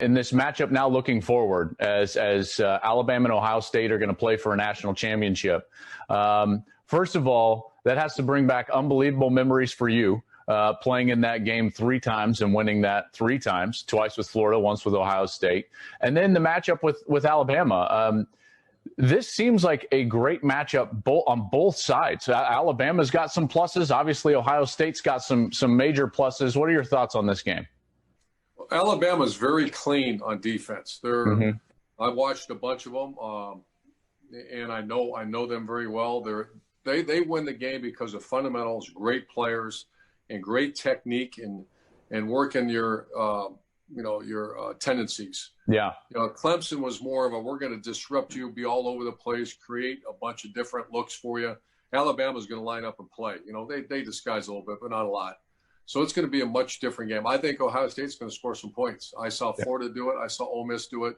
in this matchup now looking forward as Alabama and Ohio State are going to play for a national championship. First of all, that has to bring back unbelievable memories for you, playing in that game 3 times and winning that 3 times, twice with Florida, once with Ohio State. And then the matchup with Alabama. This seems like a great matchup on both sides. Alabama's got some pluses. Obviously, Ohio State's got some major pluses. What are your thoughts on this game? Alabama's very clean on defense. I watched a bunch of them, and I know them very well. They win the game because of fundamentals, great players, and great technique and working your tendencies. Yeah. Clemson was more of a, we're going to disrupt you, be all over the place, create a bunch of different looks for you. Alabama's going to line up and play. They disguise a little bit, but not a lot. So it's going to be a much different game. I think Ohio State's going to score some points. I saw Florida do it. I saw Ole Miss do it.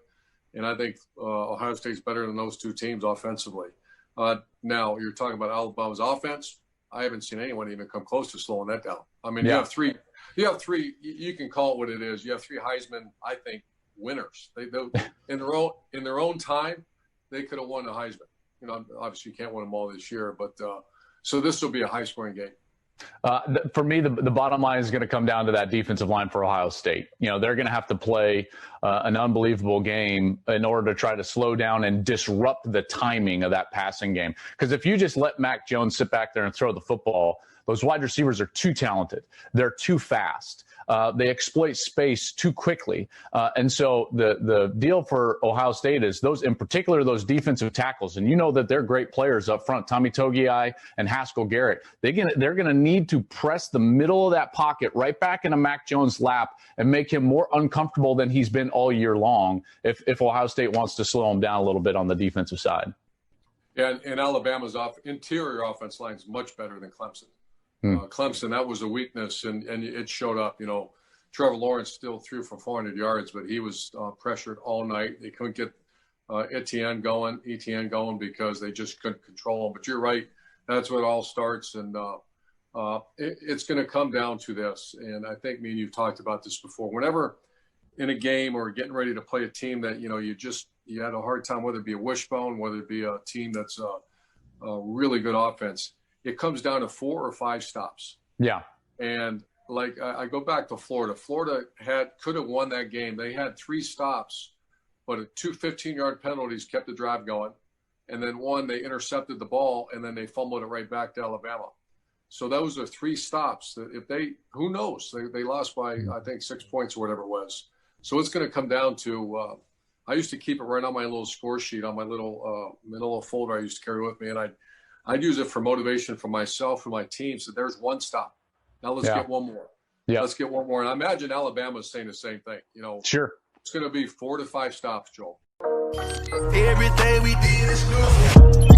And I think Ohio State's better than those 2 teams offensively. Now, you're talking about Alabama's offense. I haven't seen anyone even come close to slowing that down. I mean, you have three. You can call it what it is. You have 3 Heisman, I think, winners. They in their own time, they could have won the Heisman. Obviously you can't win them all this year, but so this will be a high-scoring game. For me, the bottom line is going to come down to that defensive line for Ohio State. They're going to have to play an unbelievable game in order to try to slow down and disrupt the timing of that passing game. Because if you just let Mac Jones sit back there and throw the football, those wide receivers are too talented. They're too fast. They exploit space too quickly. And so the deal for Ohio State is in particular, those defensive tackles. And that they're great players up front, Tommy Togiai and Haskell Garrett. They're going to need to press the middle of that pocket right back into Mac Jones' lap and make him more uncomfortable than he's been all year long if Ohio State wants to slow him down a little bit on the defensive side. Yeah, and Alabama's interior offense line is much better than Clemson. Clemson, that was a weakness, and it showed up. Trevor Lawrence still threw for 400 yards, but he was pressured all night. They couldn't get Etienne going because they just couldn't control him. But you're right. That's what it all starts, and it's going to come down to this. And I think me and you've talked about this before. Whenever in a game or getting ready to play a team that, you had a hard time, whether it be a wishbone, whether it be a team that's a really good offense, it comes down to 4 or 5 stops. Yeah. And like I go back to Florida. Florida could have won that game. They had 3 stops, but 2 15-yard penalties kept the drive going. And then one, they intercepted the ball, and then they fumbled it right back to Alabama. So those are 3 stops that who knows? They lost by, I think, 6 points or whatever it was. So it's going to come down to I used to keep it right on my little score sheet on my little folder I used to carry with me, and I'd use it for motivation for myself and my team. So there's 1 stop. Now let's get 1 more. Yeah. Let's get 1 more. And I imagine Alabama's saying the same thing. Sure. It's going to be 4 to 5 stops, Joel. Everything we did is good.